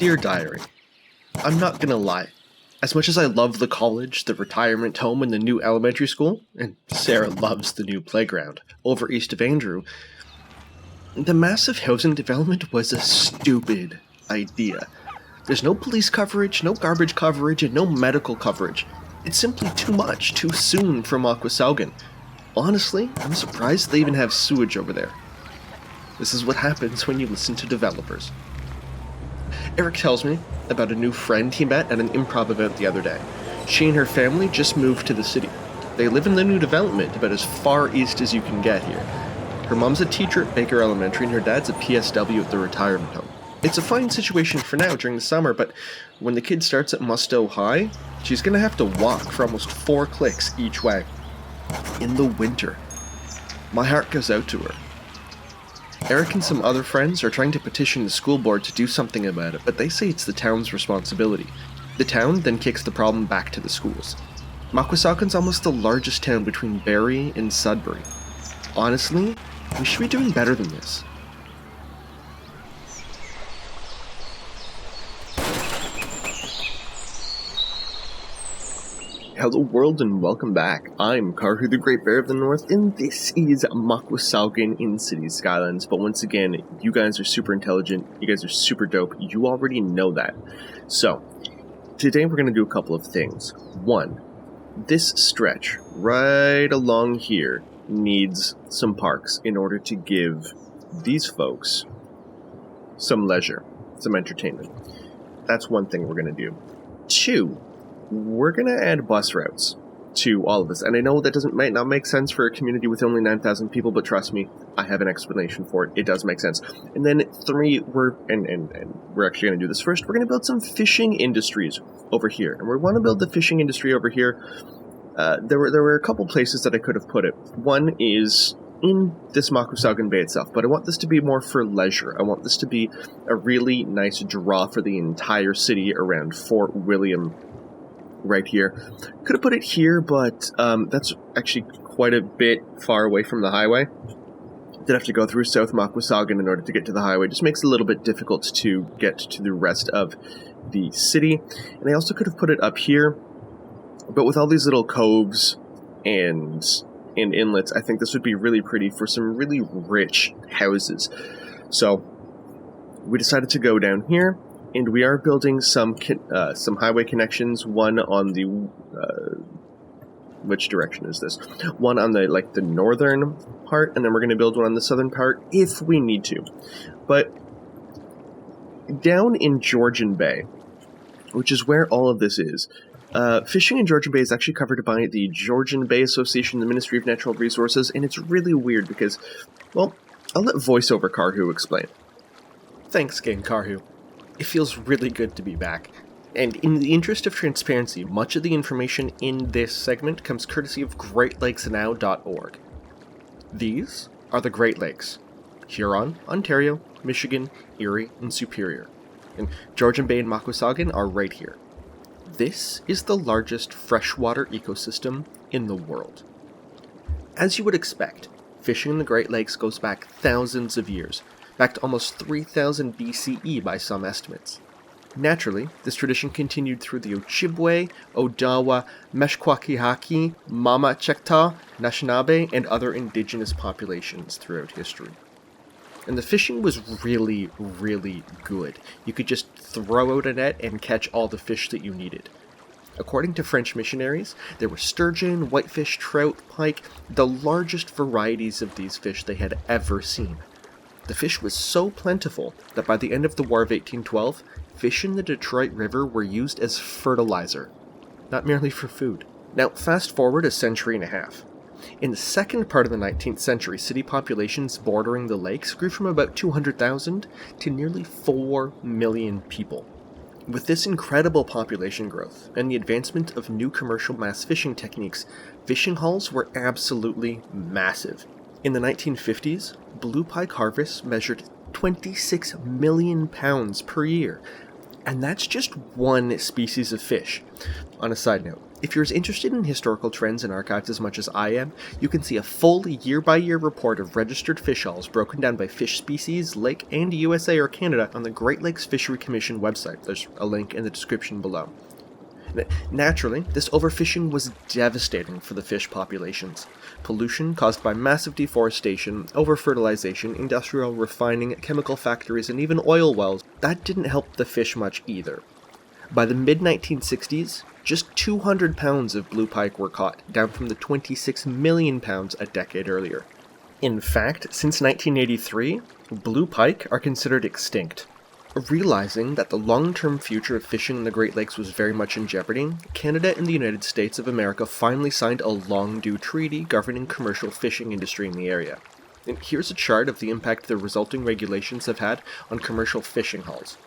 Dear Diary, I'm not gonna lie. As much as I love the college, the retirement home, and the new elementary school, and Sarah loves the new playground over east of Andrew, the massive housing development was a stupid idea. There's no police coverage, no garbage coverage, and no medical coverage. It's simply too much, too soon for Makwasaugen. Honestly, I'm surprised they even have sewage over there. This is what happens when you listen to developers. Eric tells me about a new friend he met at an improv event the other day. She and her family just moved to the city. They live in the new development about as far east as you can get here. Her mom's a teacher at Baker Elementary and her dad's a PSW at the retirement home. It's a fine situation for now during the summer, but when the kid starts at Musto High, she's going to have to walk for almost 4 clicks each way. In the winter. My heart goes out to her. Eric and some other friends are trying to petition the school board to do something about it, but they say it's the town's responsibility. The town then kicks the problem back to the schools. Makwasaugen's almost the largest town between Barrie and Sudbury. Honestly, we should be doing better than this. Hello world and welcome back. I'm Karhu, the Great Bear of the North, and this is Makwasaugen in City Skylines. But once again, you guys are super intelligent, you guys are super dope, you already know that. So, today we're going to do a couple of things. One, this stretch right along here needs some parks in order to give these folks some leisure, some entertainment. That's one thing we're going to do. Two, we're going to add bus routes to all of this. And I know that might not make sense for a community with only 9,000 people, but trust me, I have an explanation for it. It does make sense. And then 3, we're actually going to do this first. We're going to build some fishing industries over here. And we want to build the fishing industry over here. There were a couple places that I could have put it. One is in this Makwasaugen Bay itself, but I want this to be more for leisure. I want this to be a really nice draw for the entire city around Fort William right here. Could have put it here, but that's actually quite a bit far away from the highway. Did have to go through South Makwasaugen in order to get to the highway. Just makes it a little bit difficult to get to the rest of the city. And I also could have put it up here, but with all these little coves and inlets, I think this would be really pretty for some really rich houses. So we decided to go down here. And we are building some highway connections. One on the which direction is this? One on the the northern part, and then we're going to build one on the southern part if we need to. But down in Georgian Bay, which is where all of this is, fishing in Georgian Bay is actually covered by the Georgian Bay Association, the Ministry of Natural Resources, and it's really weird because, well, I'll let voiceover Karhu explain. Thanks, Gang Karhu. It feels really good to be back. And in the interest of transparency, much of the information in this segment comes courtesy of GreatLakesNow.org. These are the Great Lakes: Huron, Ontario, Michigan, Erie, and Superior. And Georgian Bay and Makwasaugen are right here. This is the largest freshwater ecosystem in the world. As you would expect, fishing in the Great Lakes goes back thousands of years, back to almost 3000 BCE by some estimates. Naturally, this tradition continued through the Ojibwe, Odawa, Meskwakihaki, Mama Chekta, Anishinaabe, and other indigenous populations throughout history. And the fishing was really, really good. You could just throw out a net and catch all the fish that you needed. According to French missionaries, there were sturgeon, whitefish, trout, pike, the largest varieties of these fish they had ever seen. The fish was so plentiful that by the end of the War of 1812, fish in the Detroit River were used as fertilizer, not merely for food. Now, fast forward a century and a half. In the second part of the 19th century, city populations bordering the lakes grew from about 200,000 to nearly 4 million people. With this incredible population growth and the advancement of new commercial mass fishing techniques, fishing hauls were absolutely massive. In the 1950s, blue pike harvests measured 26 million pounds per year. And that's just one species of fish. On a side note, if you're as interested in historical trends and archives as much as I am, you can see a full year-by-year report of registered fish hauls broken down by fish species, lake, and USA or Canada on the Great Lakes Fisheries Commission website. There's a link in the description below. Naturally, this overfishing was devastating for the fish populations. Pollution caused by massive deforestation, over-fertilization, industrial refining, chemical factories, and even oil wells, that didn't help the fish much either. By the mid-1960s, just 200 pounds of blue pike were caught, down from the 26 million pounds a decade earlier. In fact, since 1983, blue pike are considered extinct. Realizing that the long-term future of fishing in the Great Lakes was very much in jeopardy, Canada and the United States of America finally signed a long-due treaty governing commercial fishing industry in the area. And here's a chart of the impact the resulting regulations have had on commercial fishing hauls.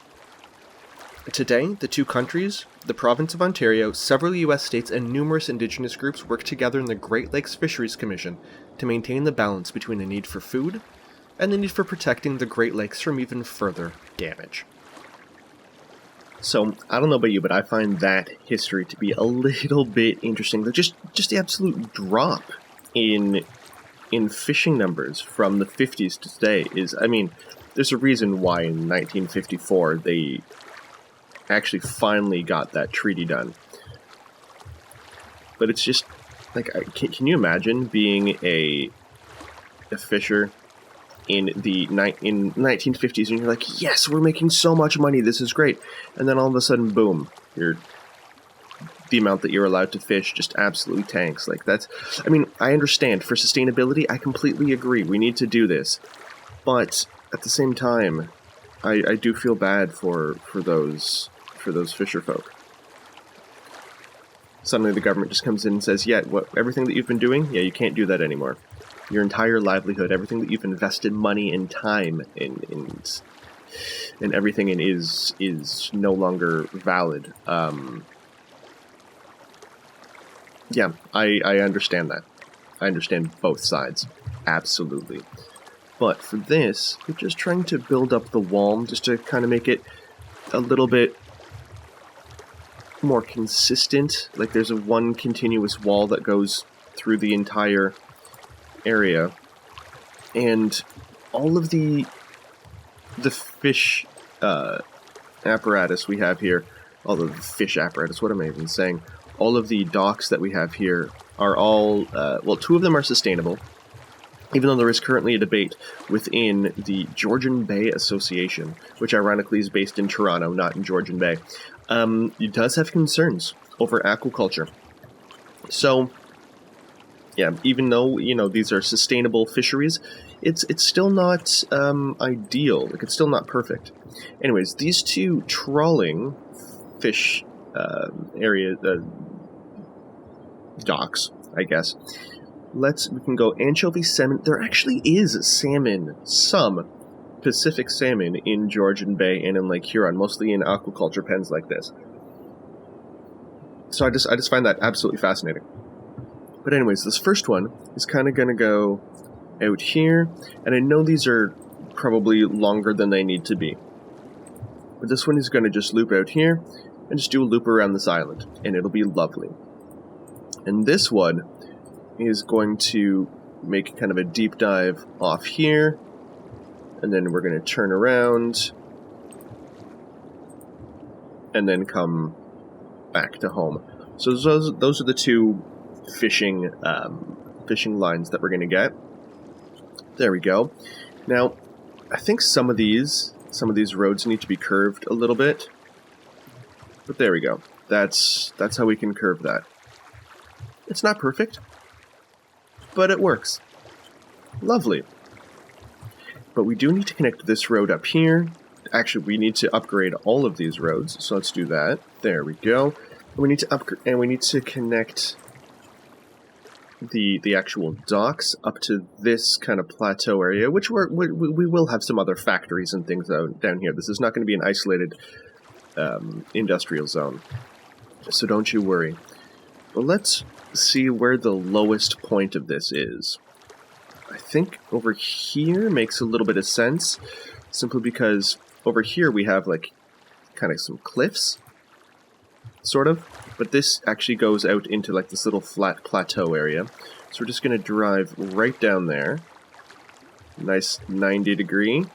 Today, the two countries, the province of Ontario, several U.S. states, and numerous Indigenous groups work together in the Great Lakes Fisheries Commission to maintain the balance between the need for food and the need for protecting the Great Lakes from even further damage. So, I don't know about you, but I find that history to be a little bit interesting. Just the absolute drop in fishing numbers from the 50s to today is, I mean, there's a reason why in 1954 they actually finally got that treaty done. But it's just, like, can you imagine being a fisher in the 1950s, and you're like, yes, we're making so much money, this is great, and then all of a sudden, boom, the amount that you're allowed to fish just absolutely tanks. Like, that's, I mean, I understand, for sustainability, I completely agree, we need to do this, but at the same time, I do feel bad for those fisher folk. Suddenly the government just comes in and says, yeah, everything that you've been doing, yeah, you can't do that anymore. Your entire livelihood, everything that you've invested money and time in everything in is no longer valid. Yeah, I understand that. I understand both sides. Absolutely. But for this, we're just trying to build up the wall, just to kind of make it a little bit more consistent. Like, there's one continuous wall that goes through the entire area, and all of the fish apparatus we have here, all the fish apparatus, what am I even saying? All of the docks that we have here are all, well, two of them are sustainable, even though there is currently a debate within the Georgian Bay Association, which ironically is based in Toronto, not in Georgian Bay. It does have concerns over aquaculture. So, yeah, even though, you know, these are sustainable fisheries, it's still not ideal. Like, it's still not perfect. Anyways, these two trawling fish docks, I guess. We can go anchovy, salmon. There actually is salmon, some Pacific salmon in Georgian Bay and in Lake Huron, mostly in aquaculture pens like this. So I just find that absolutely fascinating. But anyways, this first one is kind of going to go out here, and I know these are probably longer than they need to be. But this one is going to just loop out here, and just do a loop around this island, and it'll be lovely. And this one is going to make kind of a deep dive off here, and then we're going to turn around, and then come back to home. So those are the two fishing lines that we're going to get. There we go. Now, I think some of these roads need to be curved a little bit, but there we go. That's how we can curve that. It's not perfect, but it works. Lovely. But we do need to connect this road up here. Actually, we need to upgrade all of these roads, so let's do that. There we go. We need to upgrade, and we need to connect the actual docks up to this kind of plateau area, which we will have some other factories and things down here. This is not going to be an isolated industrial zone, so don't you worry. But let's see where the lowest point of this is. I think over here makes a little bit of sense, simply because over here we have like kind of some cliffs, sort of. But this actually goes out into like this little flat plateau area. So we're just going to drive right down there. Nice 90 degree.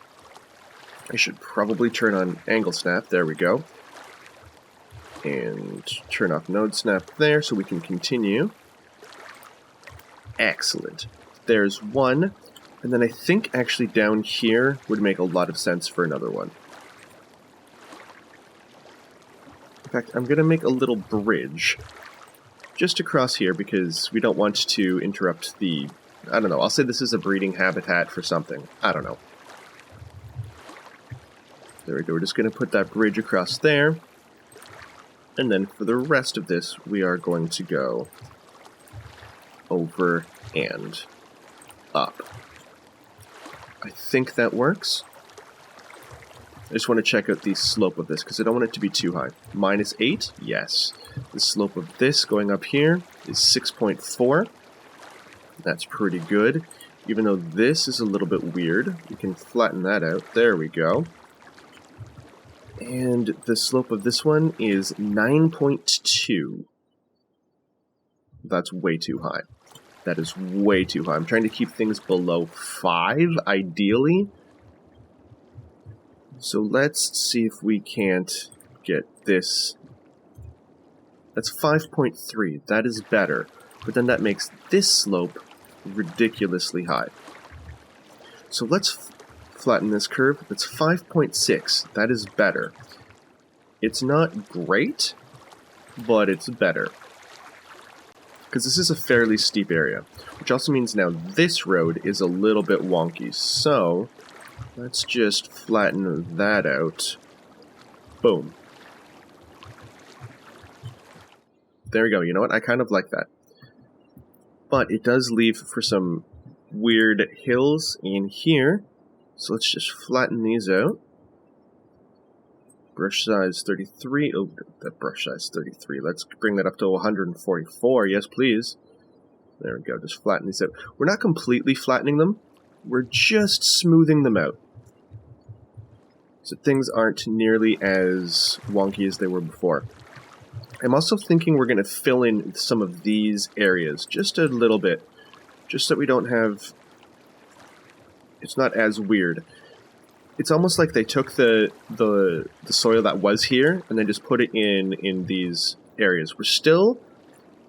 I should probably turn on angle snap. There we go. And turn off node snap there so we can continue. Excellent. There's one. And then I think actually down here would make a lot of sense for another one. In fact, I'm going to make a little bridge just across here because we don't want to interrupt the... I don't know, I'll say this is a breeding habitat for something. I don't know. There we go, we're just going to put that bridge across there. And then for the rest of this, we are going to go over and up. I think that works. I just want to check out the slope of this because I don't want it to be too high. -8? Yes. The slope of this going up here is 6.4. That's pretty good. Even though this is a little bit weird, we can flatten that out. There we go. And the slope of this one is 9.2. That's way too high. That is way too high. I'm trying to keep things below 5, ideally. So let's see if we can't get this. That's 5.3. That is better. But then that makes this slope ridiculously high. So let's flatten this curve. That's 5.6. That is better. It's not great, but it's better. Because this is a fairly steep area, which also means now this road is a little bit wonky. So let's just flatten that out. Boom. There we go. You know what? I kind of like that. But it does leave for some weird hills in here. So let's just flatten these out. Brush size 33. Oh, that brush size 33. Let's bring that up to 144. Yes, please. There we go. Just flatten these out. We're not completely flattening them. We're just smoothing them out. So things aren't nearly as wonky as they were before. I'm also thinking we're going to fill in some of these areas just a little bit. Just so we don't have... It's not as weird. It's almost like they took the soil that was here and then just put it in these areas. We're still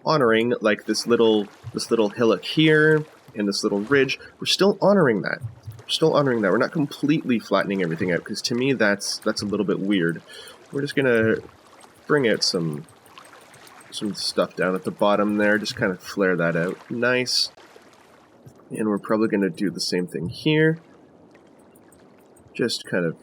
honoring like this little hillock here and this little ridge. We're still honoring that. We're still honoring that. We're not completely flattening everything out because to me that's a little bit weird. We're just gonna bring out some stuff down at the bottom there. Just kind of flare that out. Nice. And we're probably gonna do the same thing here. Just kind of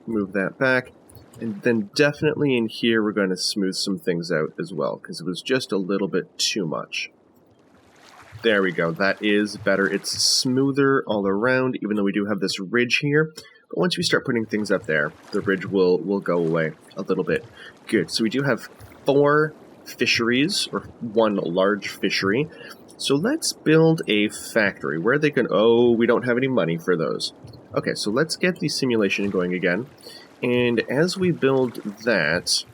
move that back. And then definitely in here we're going to smooth some things out as well, because it was just a little bit too much. There we go. That is better. It's smoother all around, even though we do have this ridge here. But once we start putting things up there, the ridge will go away a little bit. Good. So we do have 4 fisheries, or 1 large fishery. So let's build a factory. Where are they going? Oh, we don't have any money for those. Okay, so let's get the simulation going again. And as we build that,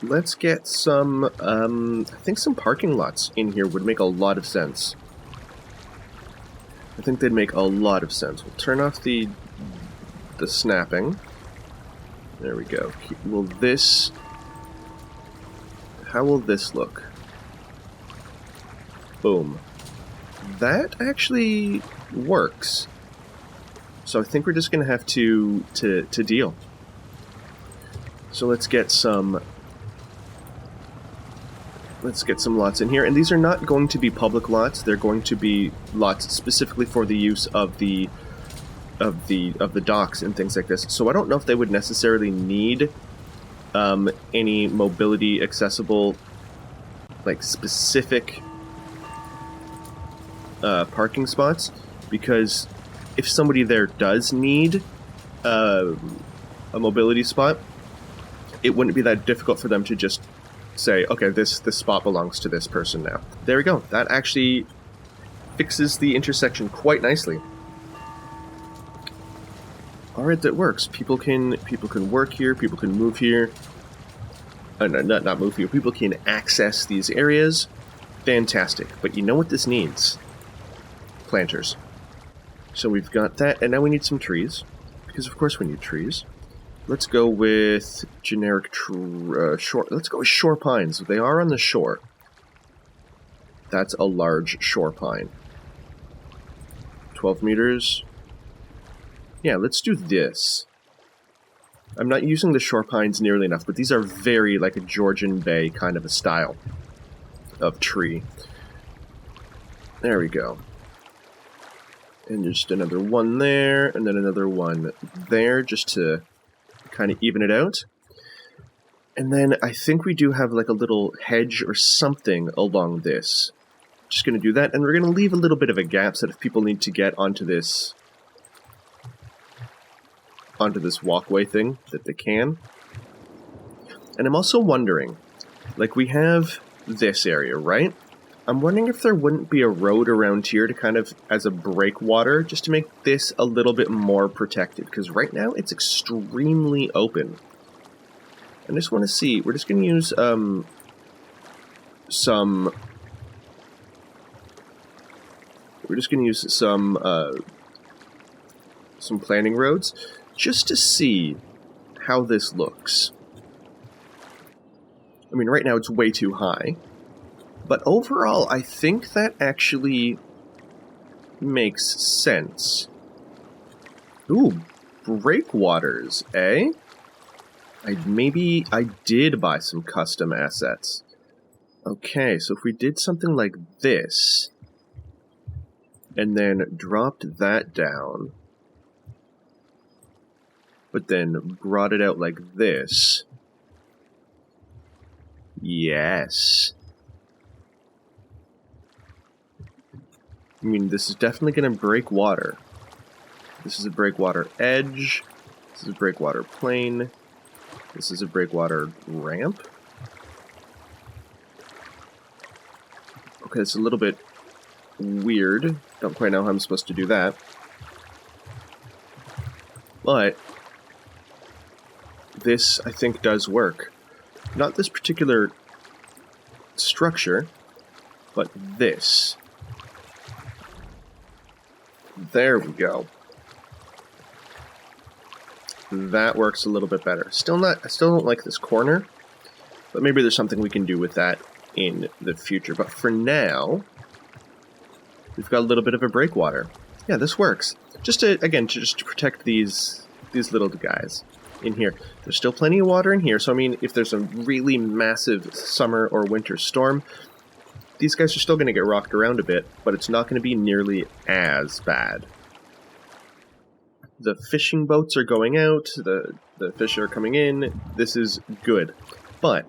let's get some, I think some parking lots in here would make a lot of sense. I think they'd make a lot of sense. We'll turn off the snapping. There we go. How will this look? Boom. That actually works. So I think we're just going to have to deal. So let's get some lots in here, and these are not going to be public lots. They're going to be lots specifically for the use of the docks and things like this. So I don't know if they would necessarily need any mobility accessible, like specific parking spots, because if somebody there does need a mobility spot, it wouldn't be that difficult for them to just say, okay, this spot belongs to this person now. There we go. That actually fixes the intersection quite nicely. All Alright, that works. People can work here, people can move here. No, not move here. People can access these areas. Fantastic. But you know what this needs? Planters. So we've got that, and now we need some trees. Because of course we need trees. Let's go with generic shore. Let's go with shore pines. They are on the shore. That's a large shore pine. 12 meters. Yeah, let's do this. I'm not using the shore pines nearly enough, but these are very like a Georgian Bay kind of a style of tree. There we go. And just another one there, and then another one there, just to kind of even it out. And then I think we do have like a little hedge or something along this. Just going to do that, and we're going to leave a little bit of a gap so that if people need to get onto this walkway thing, that they can. And I'm also wondering, like we have this area, right? I'm wondering if there wouldn't be a road around here to kind of, as a breakwater, just to make this a little bit more protected, because right now it's extremely open. I just want to see, we're just going to use some planting roads, just to see how this looks. I mean, right now it's way too high. But overall, I think that actually makes sense. Ooh, breakwaters, eh? Maybe I did buy some custom assets. Okay, so if we did something like this, and then dropped that down, but then brought it out like this. Yes. I mean, this is definitely going to break water. This is a breakwater edge. This is a breakwater plane. This is a breakwater ramp. Okay, it's a little bit weird. Don't quite know how I'm supposed to do that. But this, I think, does work. Not this particular structure, but this. There we go. That works a little bit better. I still don't like this corner, but maybe there's something we can do with that in the future. But for now, we've got a little bit of a breakwater. Yeah, this works. Just to protect these little guys in here. There's still plenty of water in here, so I mean, if there's a really massive summer or winter storm, these guys are still going to get rocked around a bit, but it's not going to be nearly as bad. The fishing boats are going out, the fish are coming in, this is good. But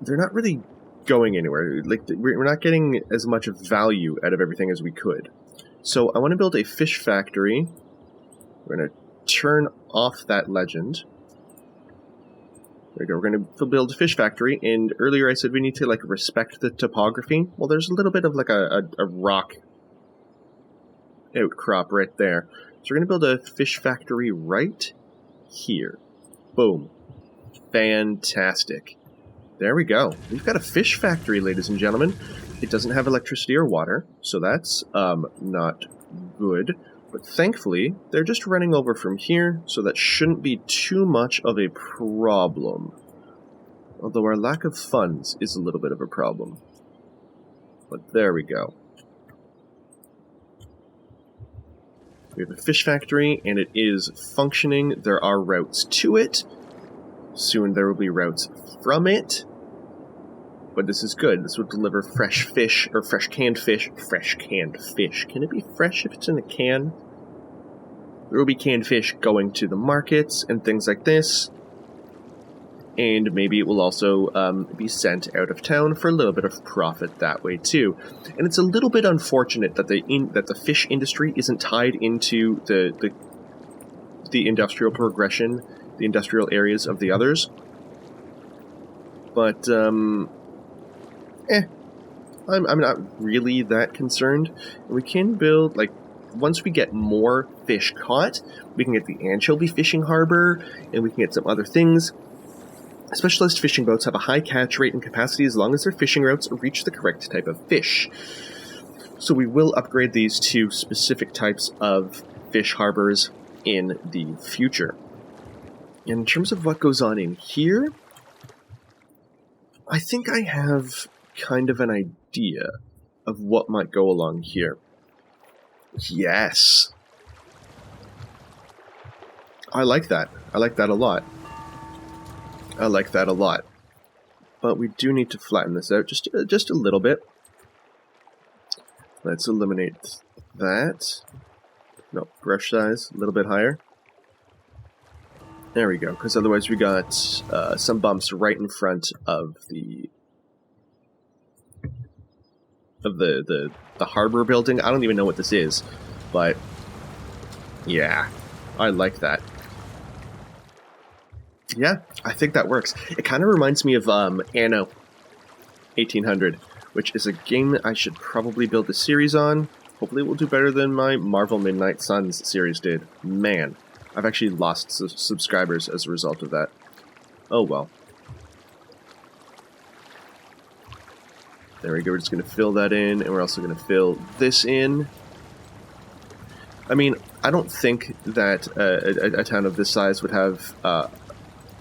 they're not really going anywhere. Like, we're not getting as much value out of everything as we could. So I want to build a fish factory. We're going to turn off that legend. There we go. We're going to build a fish factory, and earlier I said we need to, like, respect the topography. Well, there's a little bit of, like, a rock outcrop right there. So we're going to build a fish factory right here. Boom. Fantastic. There we go. We've got a fish factory, ladies and gentlemen. It doesn't have electricity or water, so that's not good. But thankfully, they're just running over from here, so that shouldn't be too much of a problem. Although our lack of funds is a little bit of a problem. But there we go. We have a fish factory, and it is functioning. There are routes to it. Soon there will be routes from it. But this is good. This will deliver fresh fish, or fresh canned fish. Fresh canned fish. Can it be fresh if it's in a can? There will be canned fish going to the markets and things like this. And maybe it will also be sent out of town for a little bit of profit that way too. And it's a little bit unfortunate that the fish industry isn't tied into the industrial progression, the industrial areas of the others. But I'm not really that concerned. We can build, like, once we get more fish caught, we can get the anchovy fishing harbor, and we can get some other things. Specialized fishing boats have a high catch rate and capacity as long as their fishing routes reach the correct type of fish. So we will upgrade these to specific types of fish harbors in the future. And in terms of what goes on in here, I think I have kind of an idea of what might go along here. Yes! I like that. I like that a lot. I like that a lot. But we do need to flatten this out just a little bit. Let's eliminate that. No, brush size, a little bit higher. There we go, because otherwise we got some bumps right in front of the harbor building. I don't even know what this is, but yeah, I like that. Yeah, I think that works. It kind of reminds me of Anno 1800, which is a game that I should probably build a series on. Hopefully it will do better than my Marvel Midnight Suns series did. Man, I've actually lost subscribers as a result of that. Oh well. There we go, we're just going to fill that in, and we're also going to fill this in. I mean, I don't think that a town of this size would have a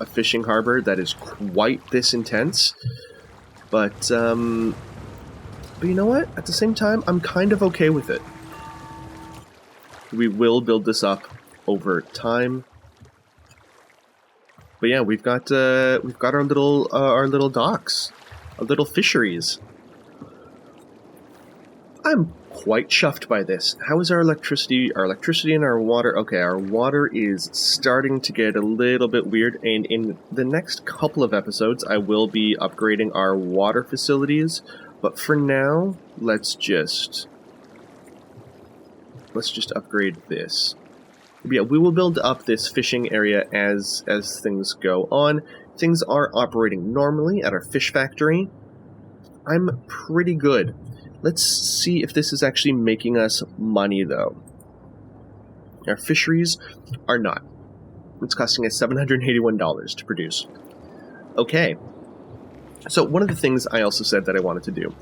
fishing harbor that is quite this intense, but you know what? At the same time, I'm kind of okay with it. We will build this up over time. But yeah, we've got our little docks, our little fisheries. I'm quite chuffed by this. How is our electricity? Our electricity and our water. Okay, our water is starting to get a little bit weird, and in the next couple of episodes, I will be upgrading our water facilities. But for now, let's just upgrade this. Yeah, we will build up this fishing area as things go on. Things are operating normally at our fish factory. I'm pretty good. Let's see if this is actually making us money, though. Our fisheries are not. It's costing us $781 to produce. Okay. So one of the things I also said that I wanted to do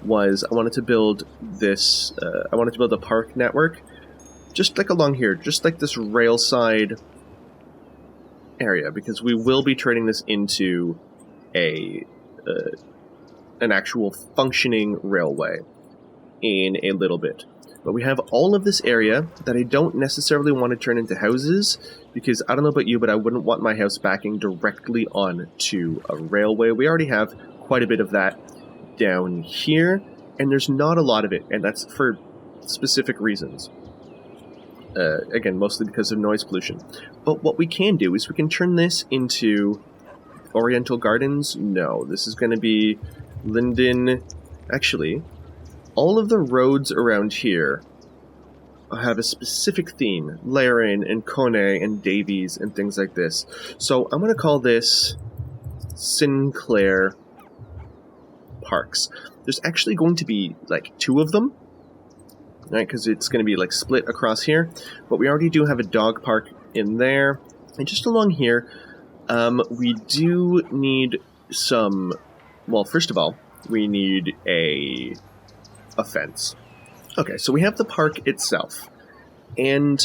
was I wanted to build this, I wanted to build a park network just like along here, just like this rail side area, because we will be turning this into an actual functioning railway in a little bit. But we have all of this area that I don't necessarily want to turn into houses, because I don't know about you, but I wouldn't want my house backing directly onto a railway. We already have quite a bit of that down here, and there's not a lot of it, and that's for specific reasons. Again, mostly because of noise pollution. But what we can do is we can turn this into Oriental Gardens. No, this is going to be Linden. Actually, all of the roads around here have a specific theme. Laren and Kone and Davies and things like this. So I'm going to call this Sinclair Parks. There's actually going to be like 2 of them. Right, because it's going to be like split across here, but we already do have a dog park in there, and just along here, we do need some. Well, first of all, we need a fence. Okay, so we have the park itself, and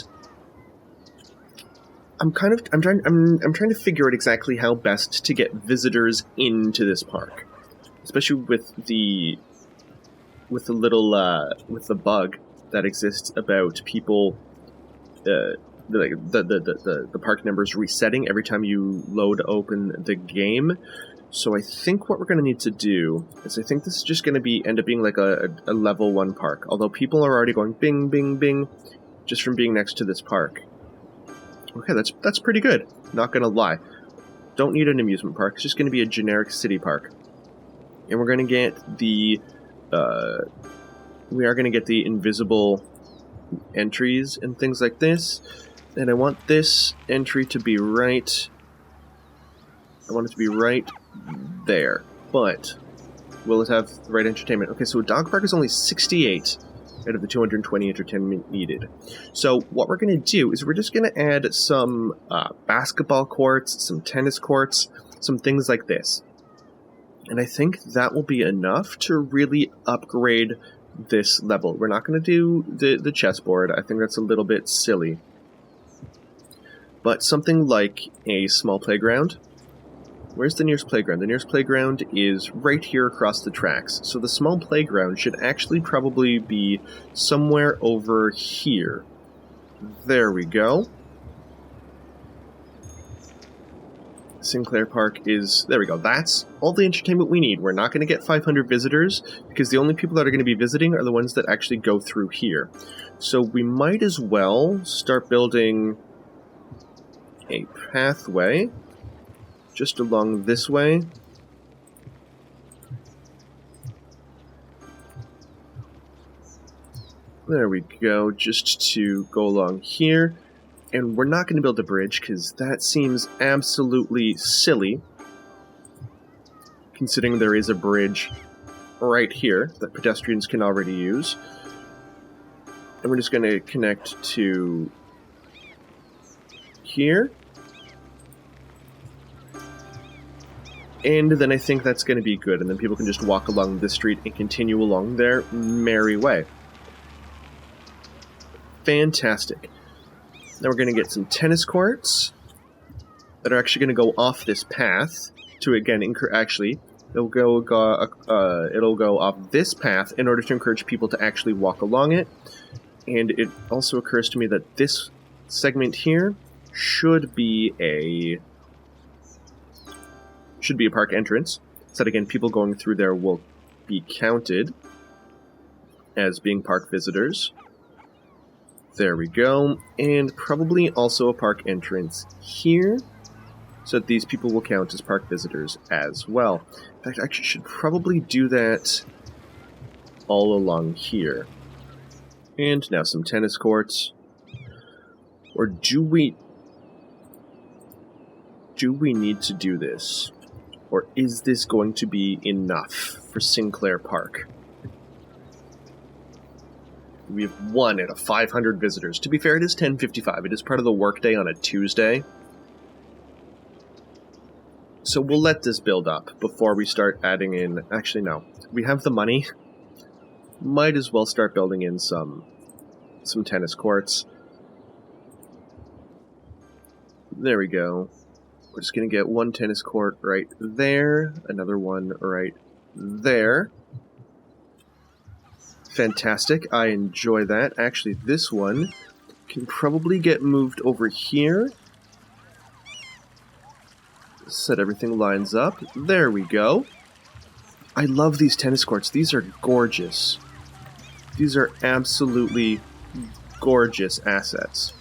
I'm trying to figure out exactly how best to get visitors into this park, especially with the bug that exists about people, the park numbers resetting every time you load open the game. So I think what we're going to need to do is I think this is just going to end up being like a level 1 park. Although people are already going bing, bing, bing just from being next to this park. Okay, that's pretty good. Not going to lie. Don't need an amusement park. It's just going to be a generic city park. And we're going to get the we are going to get the invisible entries and things like this. And I want this entry to be right. I want it to be right there. But will it have the right entertainment? Okay, so a dog park is only $68. out of the 220 entertainment needed. So what we're going to do is we're just going to add some basketball courts, some tennis courts, some things like this. And I think that will be enough to really upgrade this level. We're not going to do the chessboard. I think that's a little bit silly. But something like a small playground. Where's the nearest playground? The nearest playground is right here across the tracks. So the small playground should actually probably be somewhere over here. There we go. Sinclair Park is... There we go. That's all the entertainment we need. We're not going to get 500 visitors because the only people that are going to be visiting are the ones that actually go through here. So we might as well start building a pathway just along this way. There we go, just to go along here. And we're not going to build a bridge because that seems absolutely silly, considering there is a bridge right here that pedestrians can already use. And we're just going to connect to here. And then I think that's going to be good, and then people can just walk along this street and continue along their merry way. Fantastic. Now we're going to get some tennis courts that are actually going to go off this path to, again, it'll go off this path in order to encourage people to actually walk along it. And it also occurs to me that this segment here should be a park entrance, so that, again, people going through there will be counted as being park visitors. There we go. And probably also a park entrance here, so that these people will count as park visitors as well. In fact, I actually should probably do that all along here. And now some tennis courts. Or do we need to do this? Or is this going to be enough for Sinclair Park? We have 1 out of 500 visitors. To be fair, it is 10:55. It is part of the workday on a Tuesday. So we'll let this build up before we start adding in... Actually, no. We have the money. Might as well start building in some tennis courts. There we go. We're just going to get 1 tennis court right there, another one right there. Fantastic, I enjoy that. Actually, this one can probably get moved over here. So that everything lines up. There we go. I love these tennis courts. These are gorgeous. These are absolutely gorgeous assets.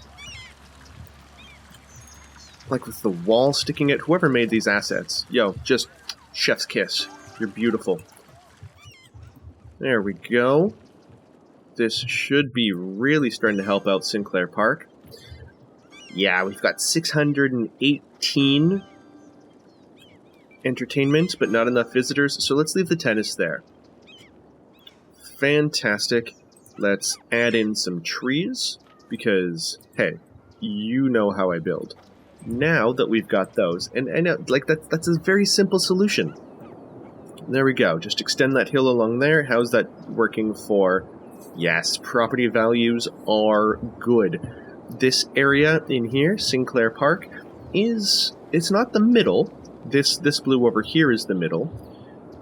Like with the wall sticking out. Whoever made these assets, yo, just chef's kiss. You're beautiful. There we go. This should be really starting to help out Sinclair Park. Yeah, we've got 618 entertainment, but not enough visitors, so let's leave the tennis there. Fantastic. Let's add in some trees, because, hey, you know how I build. Now that we've got those, and like that's a very simple solution. There we go. Just extend that hill along there. How's that working for... Yes, property values are good. This area in here, Sinclair Park, it's not the middle. This blue over here is the middle.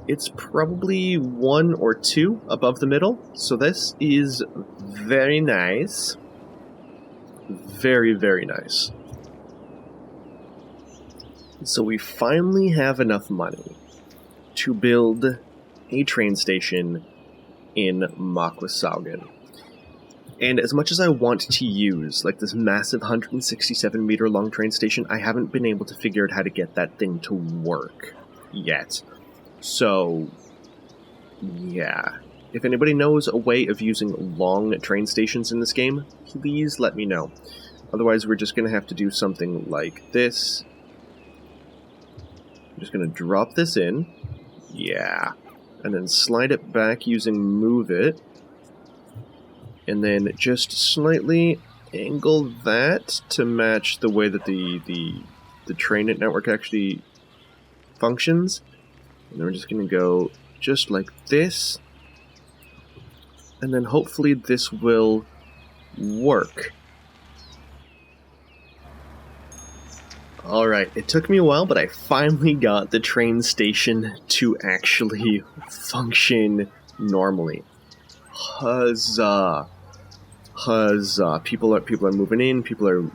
It's probably 1 or 2 above the middle. So this is very nice. Very, very nice. So we finally have enough money to build a train station in Makwasaugen. And as much as I want to use like this massive 167 meter long train station, I haven't been able to figure out how to get that thing to work yet. So, yeah. If anybody knows a way of using long train stations in this game, please let me know. Otherwise, we're just going to have to do something like this. I'm just going to drop this in. Yeah. And then slide it back using Move It. and then just slightly angle that to match the way that the train network actually functions. And then we're just going to go just like this, and then hopefully this will work. Alright, it took me a while, but I finally got the train station to actually function normally. Huzzah! Huzzah! People are moving in. People are,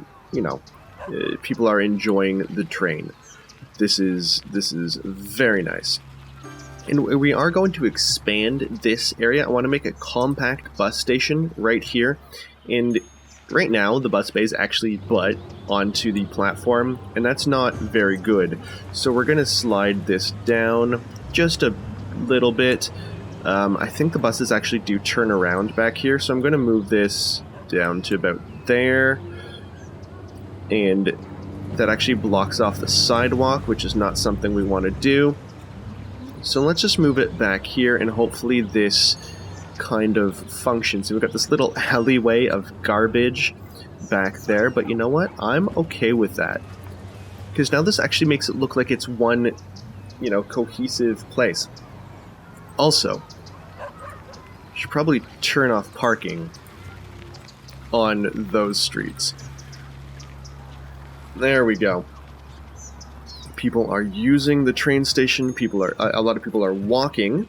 people are enjoying the train. This is very nice. And we are going to expand this area. I want to make a compact bus station right here. And right now, the bus bays actually butt onto the platform, and that's not very good. So we're going to slide this down just a little bit. I think the buses actually do turn around back here, so I'm going to move this down to about there. And that actually blocks off the sidewalk, which is not something we want to do. So let's just move it back here, and hopefully this kind of functions. So we've got this little alleyway of garbage back there, but you know what? I'm okay with that. Because now this actually makes it look like it's one, cohesive place. Also, I should probably turn off parking on those streets. There we go. People are using the train station. A lot of people are walking.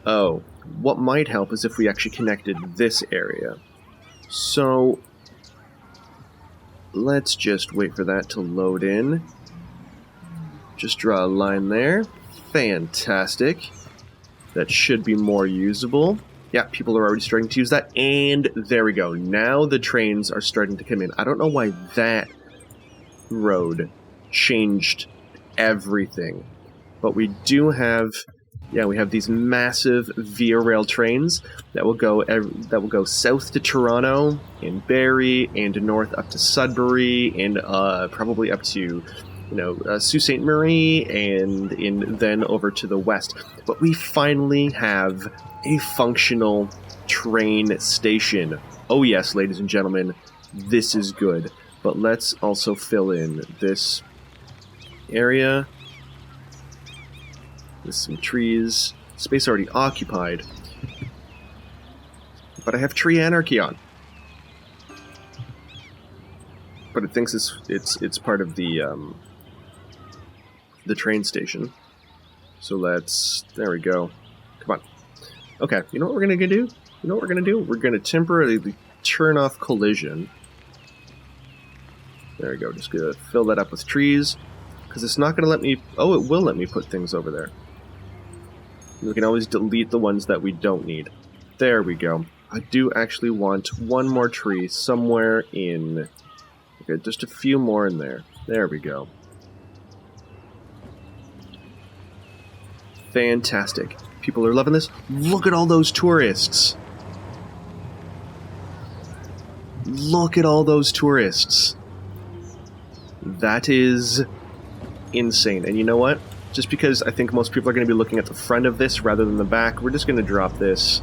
Oh, what might help is if we actually connected this area. So let's just wait for that to load in. Just draw a line there. Fantastic. That should be more usable. Yeah, people are already starting to use that. And there we go. Now the trains are starting to come in. I don't know why that road changed everything, but we do have, we have these massive Via Rail trains that will go south to Toronto and Barrie and north up to Sudbury and probably up to Sault Ste. Marie and then over to the west. But we finally have a functional train station. Oh yes, ladies and gentlemen, this is good. But let's also fill in this area with some trees. Space already occupied. But I have tree anarchy on. But it thinks it's part of the train station. So there we go. Come on. Okay, you know what we're gonna do? We're gonna temporarily turn off collision. There we go, just gonna fill that up with trees, because it's not gonna let me, oh, it will let me put things over there. We can always delete the ones that we don't need. There we go. I do actually want one more tree somewhere in, okay, just a few more in there. There we go. Fantastic. People are loving this. Look at all those tourists. Look at all those tourists. That is insane. And you know what? Just because I think most people are going to be looking at the front of this rather than the back, we're just going to drop this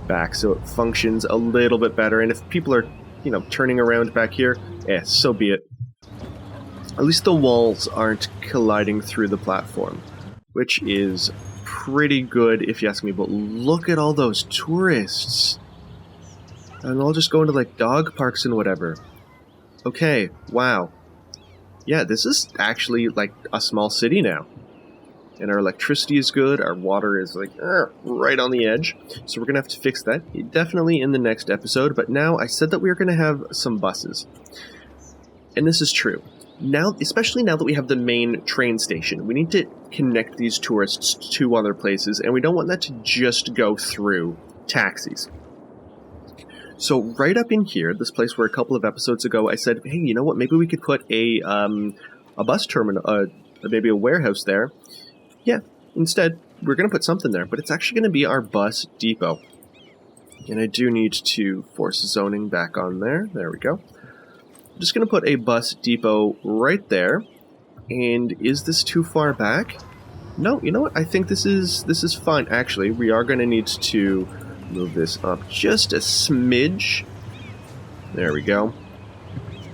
back so it functions a little bit better. And if people are, turning around back here, so be it. At least the walls aren't colliding through the platform, which is pretty good if you ask me. But look at all those tourists. And they'll just go into dog parks and whatever. Okay, wow. Yeah, this is actually a small city now. And our electricity is good, our water is right on the edge. So we're going to have to fix that, definitely in the next episode. But now, I said that we were going to have some buses. And this is true. Now, especially now that we have the main train station, we need to connect these tourists to other places. And we don't want that to just go through taxis. So right up in here, this place where a couple of episodes ago I said, hey, you know what, maybe we could put a bus terminal, maybe a warehouse there. Yeah, instead, we're going to put something there, but it's actually going to be our bus depot. And I do need to force zoning back on there. There we go. I'm just going to put a bus depot right there. And is this too far back? No, you know what, I think this is fine. Actually, we are going to need to Move this up just a smidge. There we go.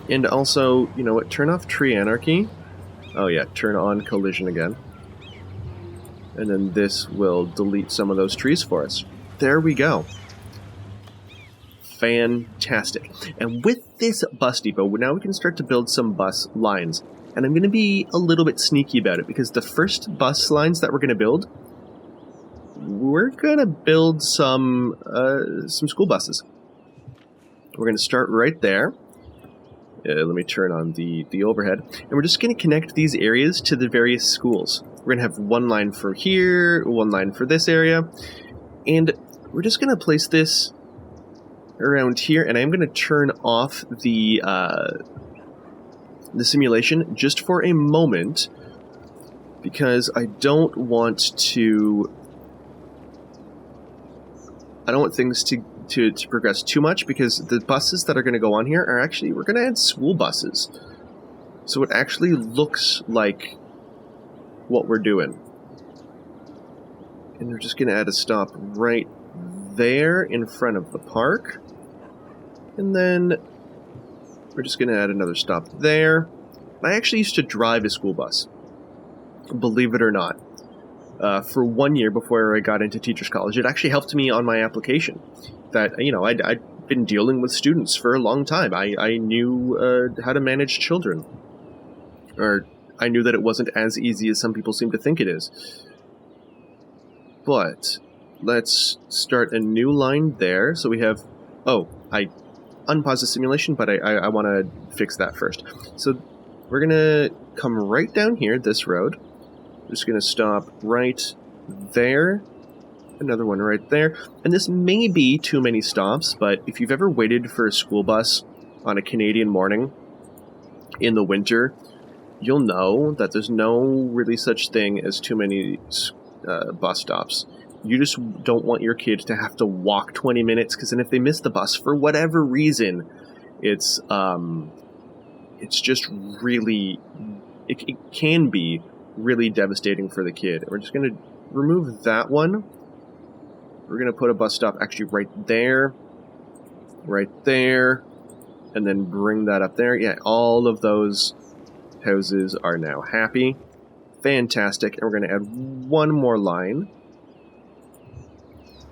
And also, you know what, turn off tree anarchy. Oh yeah, turn on collision again. And then this will delete some of those trees for us. There we go. Fantastic. And with this bus depot, now we can start to build some bus lines. And I'm going to be a little bit sneaky about it, because the first bus lines that we're going to build, we're going to build some school buses. We're going to start right there. Let me turn on the overhead. And we're just going to connect these areas to the various schools. We're going to have one line for here, one line for this area. And we're just going to place this around here. And I'm going to turn off the simulation just for a moment, because I don't want things to progress too much, because the buses that are going to go on here are actually, we're going to add school buses. So it actually looks like what we're doing. And we're just going to add a stop right there in front of the park. And then we're just going to add another stop there. I actually used to drive a school bus, believe it or not. For 1 year before I got into teachers college. It actually helped me on my application. That, you know, I'd been dealing with students for a long time. I knew how to manage children. Or I knew that it wasn't as easy as some people seem to think it is. But let's start a new line there. So we have... Oh, I unpaused the simulation, but I want to fix that first. So we're going to come right down here, this road. Just going to stop right there. Another one right there. And this may be too many stops, but if you've ever waited for a school bus on a Canadian morning in the winter, you'll know that there's no really such thing as too many bus stops. You just don't want your kid to have to walk 20 minutes, because then if they miss the bus for whatever reason, it's just really... It can be really devastating for the kid. We're just going to remove that one. We're going to put a bus stop actually right there, and then bring that up there. Yeah, all of those houses are now happy. Fantastic. And we're going to add one more line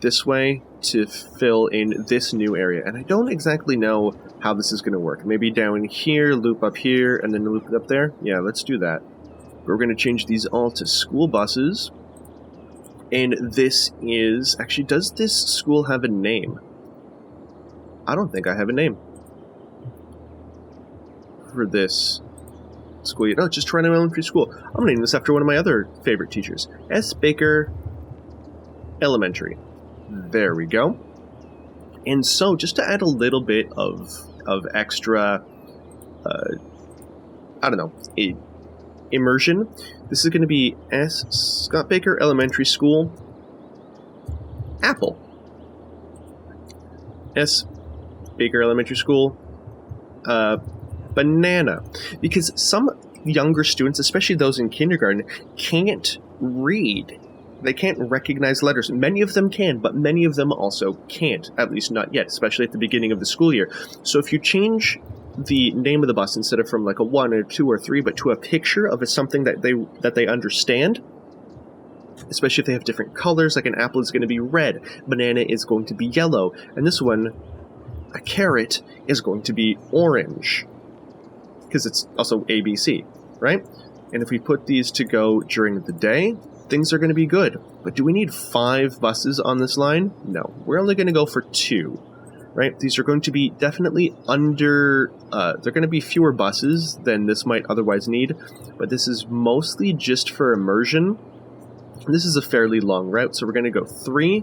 this way to fill in this new area. And I don't exactly know how this is going to work. Maybe down here, loop up here, and then loop it up there. Yeah, let's do that. We're going to change these all to school buses. And this is... Actually, does this school have a name? I don't think I have a name for this school. No, it's just Toronto Elementary School. I'm going to name this after one of my other favorite teachers. S. Baker Elementary. There we go. And so, just to add a little bit of extra... immersion. This is going to be S. Scott Baker Elementary School, Apple. S. Baker Elementary School, Banana. Because some younger students, especially those in kindergarten, can't read. They can't recognize letters. Many of them can, but many of them also can't. At least not yet, especially at the beginning of the school year. So if you change the name of the bus instead of from like a 1 or 2 or 3, but to a picture of something that they understand, especially if they have different colors, like an apple is going to be red, banana is going to be yellow, and this one, a carrot, is going to be orange, because it's also ABC, right? And if we put these to go during the day, things are going to be good. But do we need 5 buses on this line? No, we're only going to go for 2. Right? These are going to be definitely under... they're going to be fewer buses than this might otherwise need, but this is mostly just for immersion. This is a fairly long route, so we're going to go 3.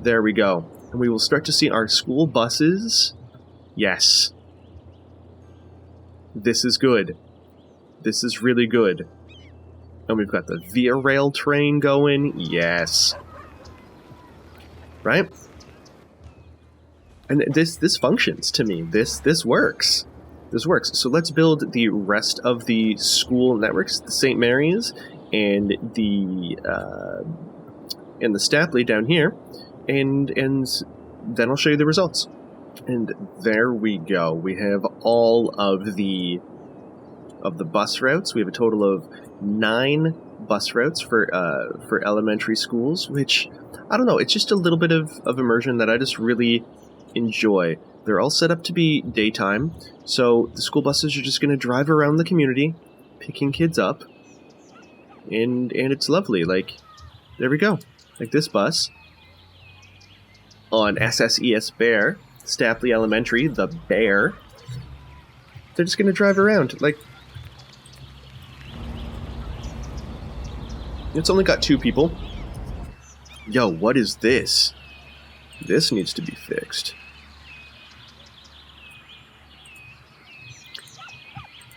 There we go. And we will start to see our school buses. Yes. This is good. This is really good. And we've got the Via Rail train going. Yes. Right? And this functions to me. This works. This works. So let's build the rest of the school networks, the St. Mary's and the Stapley down here. and then I'll show you the results. And there we go. We have all of the bus routes. We have a total of 9 bus routes for elementary schools, which, I don't know, it's just a little bit of immersion that I just really enjoy. They're all set up to be daytime, so the school buses are just going to drive around the community, picking kids up, and it's lovely. Like, there we go. Like this bus on SSES Bear, Stapley Elementary, the Bear. They're just going to drive around. Like, it's only got 2 people. Yo, what is this? This needs to be fixed.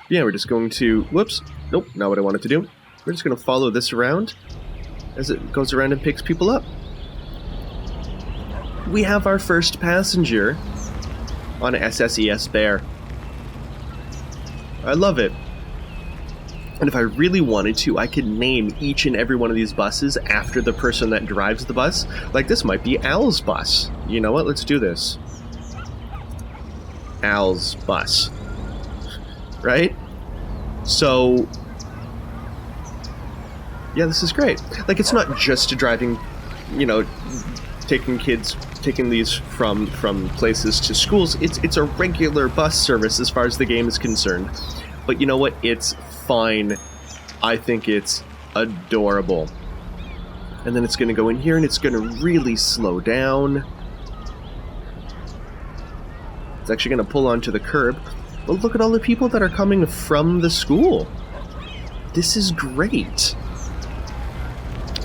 Yeah, we're just going to... Whoops. Nope, not what I wanted to do. We're just going to follow this around as it goes around and picks people up. We have our first passenger on SSES Bear. I love it. And if I really wanted to, I could name each and every one of these buses after the person that drives the bus. Like, this might be Al's bus. You know what? Let's do this. Al's bus. Right? So, yeah, this is great. Like, it's not just driving, you know, taking these from places to schools. It's a regular bus service as far as the game is concerned. But you know what? It's fine. I think it's adorable. And then it's going to go in here and it's going to really slow down. It's actually going to pull onto the curb. Well, look at all the people that are coming from the school. This is great.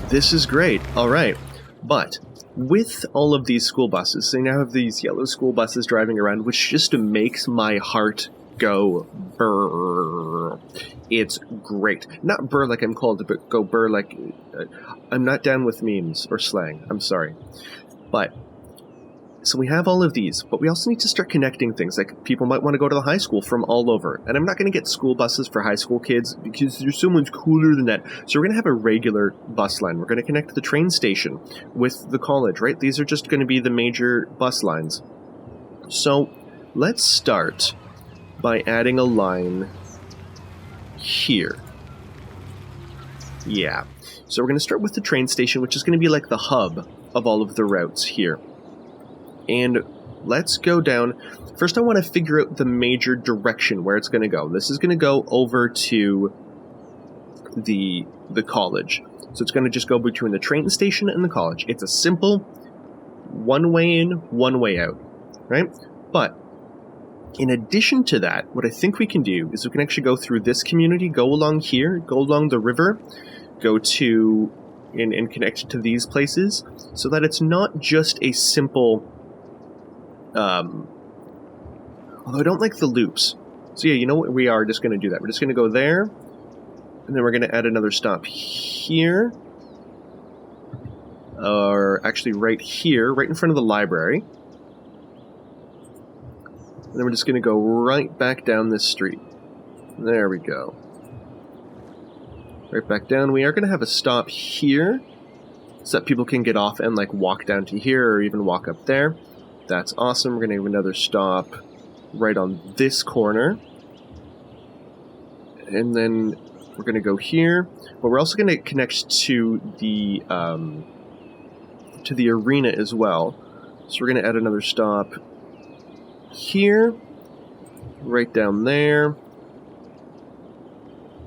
This is great. All right. But with all of these school buses, so now have these yellow school buses driving around, which just makes my heart go brr. It's great. Not brr like I'm called, but go brr like... I'm not down with memes or slang. I'm sorry. But... So we have all of these, but we also need to start connecting things. Like, people might want to go to the high school from all over. And I'm not going to get school buses for high school kids because there's so much cooler than that. So we're going to have a regular bus line. We're going to connect the train station with the college, right? These are just going to be the major bus lines. So let's start by adding a line here. Yeah. So we're going to start with the train station, which is going to be like the hub of all of the routes here. And let's go down. First, I want to figure out the major direction where it's going to go. This is going to go over to the college. So it's going to just go between the train station and the college. It's a simple one way in, one way out, right? But in addition to that, what I think we can do is we can actually go through this community, go along here, go along the river, go to and connect to these places, so that it's not just a simple... although I don't like the loops. So yeah, you know what? We are just going to do that. We're just going to go there, and then we're going to add another stop here. Or actually right here, right in front of the library. And then we're just going to go right back down this street. There we go. Right back down. We are going to have a stop here, so that people can get off and like walk down to here or even walk up there. That's awesome. We're going to have another stop right on this corner. And then we're going to go here. But we're also going to connect to the arena as well. So we're going to add another stop here, right down there.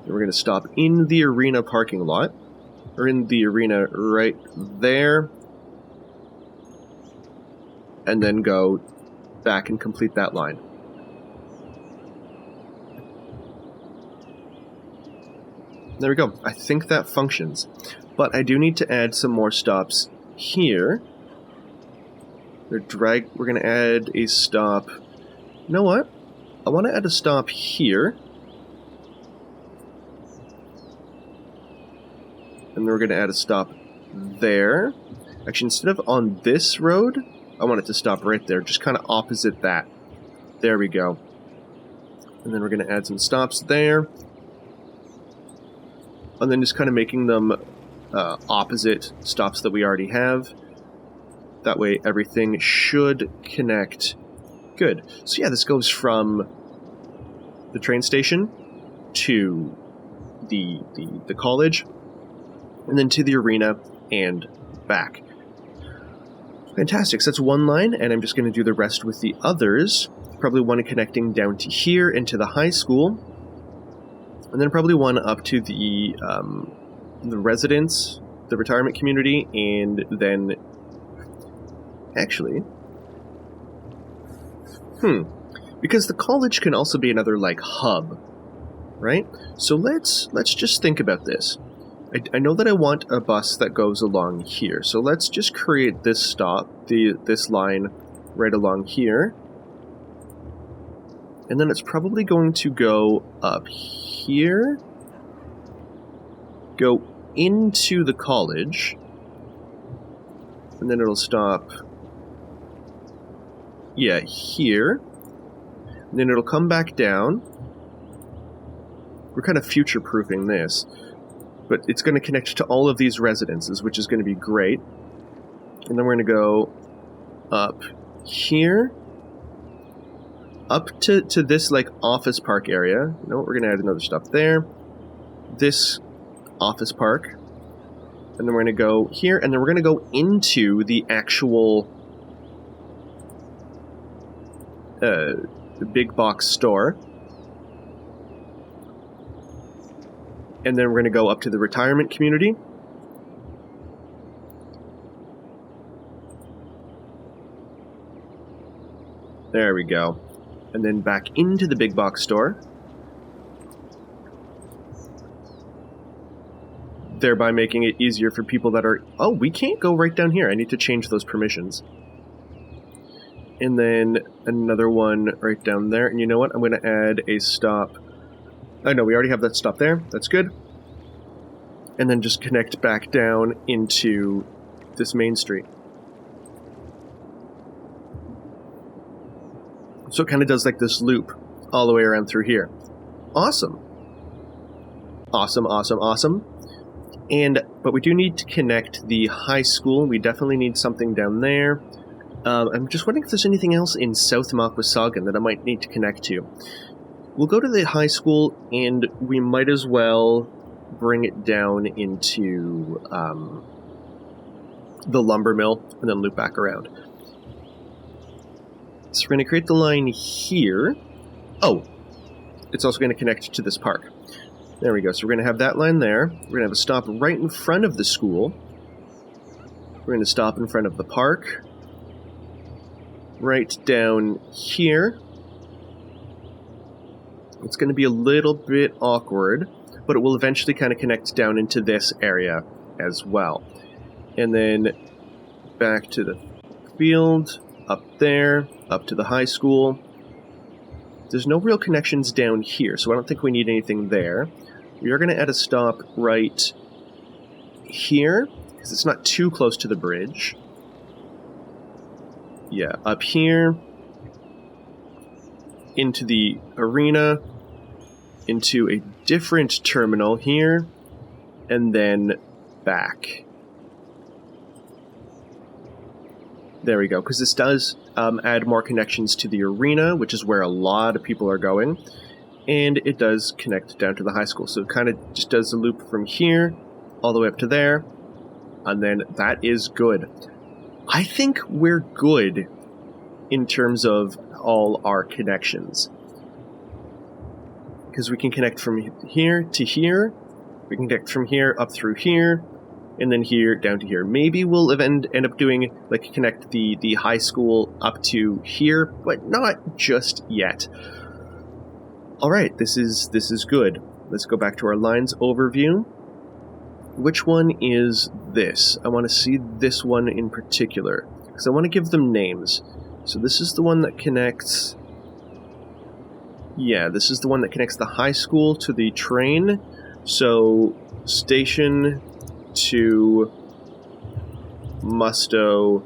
And we're going to stop in the arena parking lot, or in the arena right there. And then go back and complete that line. There we go. I think that functions. But I do need to add some more stops here. We're going to add a stop... You know what? I want to add a stop here. And then we're going to add a stop there. Actually, instead of on this road... I want it to stop right there, just kind of opposite that. There we go. And then we're going to add some stops there. And then just kind of making them opposite stops that we already have. That way everything should connect good. So yeah, this goes from the train station to the college, and then to the arena and back. Fantastic. So that's one line, and I'm just going to do the rest with the others. Probably one connecting down to here into the high school, and then probably one up to the residence, the retirement community, and then actually, because the college can also be another like hub, right? So let's just think about this. I know that I want a bus that goes along here, so let's just create this stop, this line right along here. And then it's probably going to go up here, go into the college, and then it'll stop, yeah, here. And then it'll come back down. We're kind of future-proofing this. But it's going to connect to all of these residences, which is going to be great. And then we're going to go up here, up to this like office park area. You know what? We're going to add another stop there. This office park. And then we're going to go here, and then we're going to go into the actual the big box store. And then we're going to go up to the retirement community. There we go. And then back into the big box store. Thereby making it easier for people that are... Oh, we can't go right down here. I need to change those permissions. And then another one right down there. And you know what? I'm going to add a stop... Oh, no, we already have that stop there. That's good. And then just connect back down into this main street. So it kind of does like this loop all the way around through here. Awesome. Awesome, awesome, awesome. But we do need to connect the high school. We definitely need something down there. I'm just wondering if there's anything else in South Makwasaugen that I might need to connect to. We'll go to the high school, and we might as well bring it down into the lumber mill, and then loop back around. So we're going to create the line here. Oh, it's also going to connect to this park. There we go. So we're going to have that line there. We're going to have a stop right in front of the school. We're going to stop in front of the park. Right down here. It's going to be a little bit awkward, but it will eventually kind of connect down into this area as well. And then back to the field, up there, up to the high school. There's no real connections down here, so I don't think we need anything there. We are going to add a stop right here, because it's not too close to the bridge. Yeah, up here, into the arena, into a different terminal here, and then back. There we go, because this does add more connections to the arena, which is where a lot of people are going, and it does connect down to the high school. So it kind of just does a loop from here all the way up to there, and then that is good. I think we're good in terms of all our connections. Because we can connect from here to here, we can connect from here up through here, and then here down to here. Maybe we'll end up doing, like, connect the high school up to here, but not just yet. Alright, this is good. Let's go back to our lines overview. Which one is this? I want to see this one in particular, because I want to give them names. So this is the one that connects... Yeah, this is the one that connects the high school to the train. So, station to Musto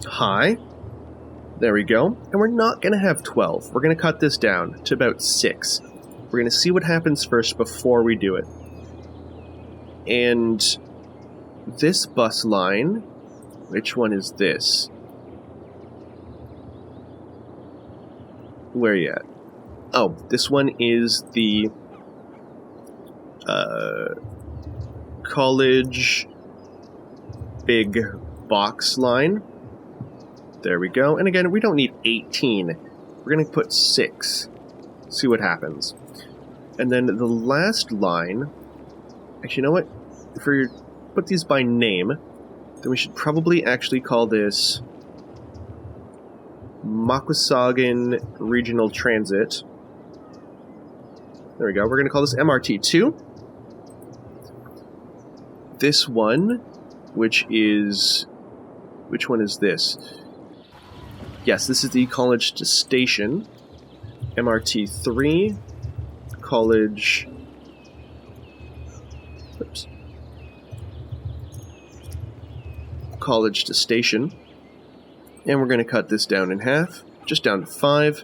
High. There we go. And we're not going to have 12. We're going to cut this down to about 6. We're going to see what happens first before we do it. And this bus line Which one is this? Where are you at? Oh, this one is the college big box line. There we go. And again, we don't need 18. We're going to put 6. See what happens. And then the last line... Actually, you know what? If we put these by name, then we should probably actually call this Makwasaugen Regional Transit. There we go. We're going to call this MRT2. This one, which one is this? Yes, this is the College to Station. MRT3, College... Oops. College to Station. And we're going to cut this down in half, just down to 5.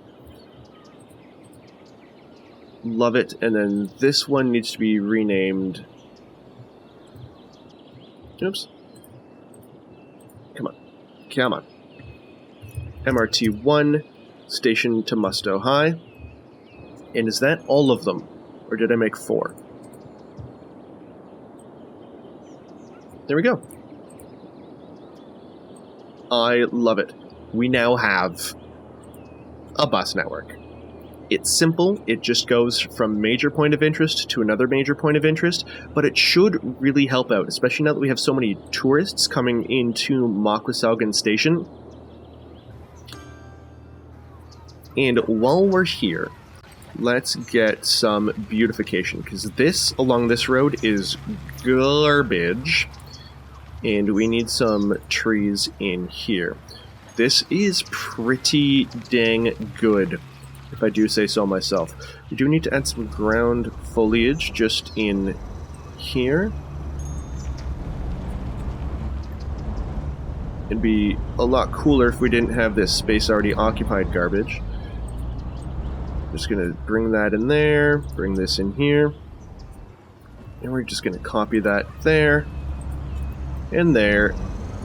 Love it. And then this one needs to be renamed... Oops. Come on. MRT1, Station to Musto High. And is that all of them? Or did I make 4? There we go. I love it. We now have a bus network. It's simple. It just goes from major point of interest to another major point of interest, but it should really help out, especially now that we have so many tourists coming into Makwasaugen Station. And while we're here, let's get some beautification, because this, along this road, is garbage, and we need some trees in here. This is pretty dang good, if I do say so myself. We do need to add some ground foliage just in here. It'd be a lot cooler if we didn't have this space already occupied garbage. Just going to bring that in there, bring this in here. And we're just going to copy that there, and there,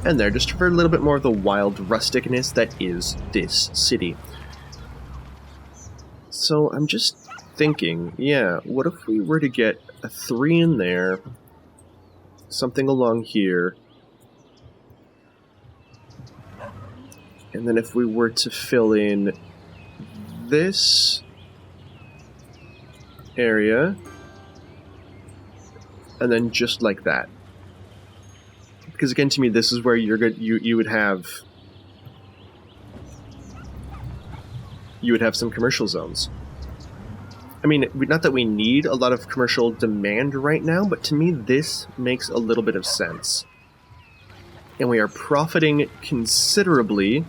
and there, just for a little bit more of the wild rusticness that is this city. So I'm just thinking, yeah, what if we were to get a 3 in there, something along here, and then if we were to fill in this area, and then just like that. Because again, to me, this is where you're good. You would have some commercial zones. I mean, not that we need a lot of commercial demand right now, but to me, this makes a little bit of sense. And we are profiting considerably.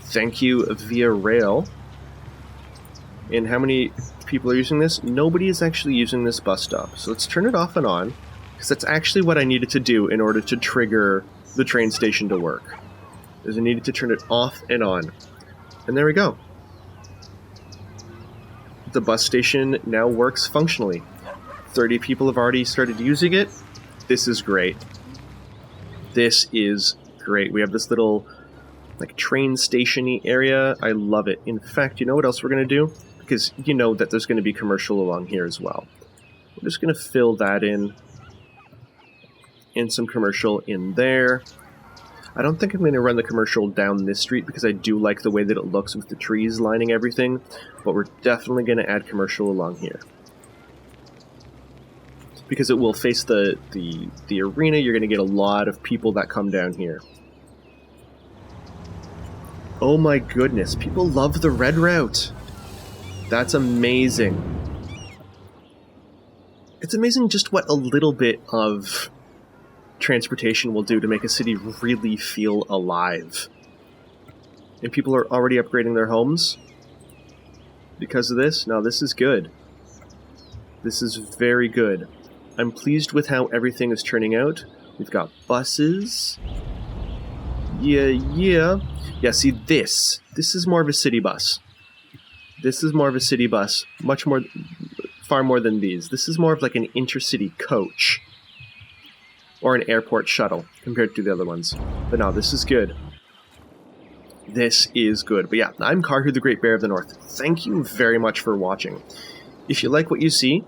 Thank you, Via Rail. And how many people are using this? Nobody is actually using this bus stop. So let's turn it off and on, because that's actually what I needed to do in order to trigger the train station to work. Is I needed to turn it off and on. And there we go. The bus station now works functionally. 30 people have already started using it. This is great. This is great. We have this little like train station-y area. I love it. In fact, you know what else we're going to do? Because you know that there's going to be commercial along here as well. We're just going to fill that in. And some commercial in there. I don't think I'm going to run the commercial down this street because I do like the way that it looks with the trees lining everything. But we're definitely going to add commercial along here. Because it will face the arena. You're going to get a lot of people that come down here. Oh my goodness, people love the red route. That's amazing. It's amazing just what a little bit of transportation will do to make a city really feel alive. And people are already upgrading their homes because of this. Now, this is good. This is very good. I'm pleased with how everything is turning out. We've got buses. Yeah, see, this is more of a city bus. This is more of a city bus, far more than these. This is more of like an intercity coach. or an airport shuttle compared to the other ones. But no, this is good. This is good. But yeah, I'm Karhu, the Great Bear of the North. Thank you very much for watching. If you like what you see,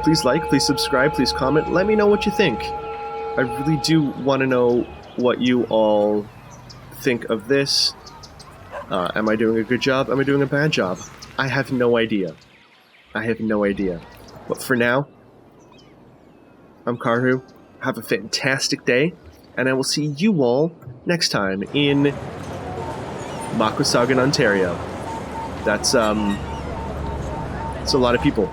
please like, please subscribe, please comment. Let me know what you think. I really do want to know what you all think of this. Am I doing a good job? Am I doing a bad job? I have no idea. I have no idea. But for now, I'm Karhu. Have a fantastic day, and I will see you all next time in Makwasaugen, Ontario. That's a lot of people.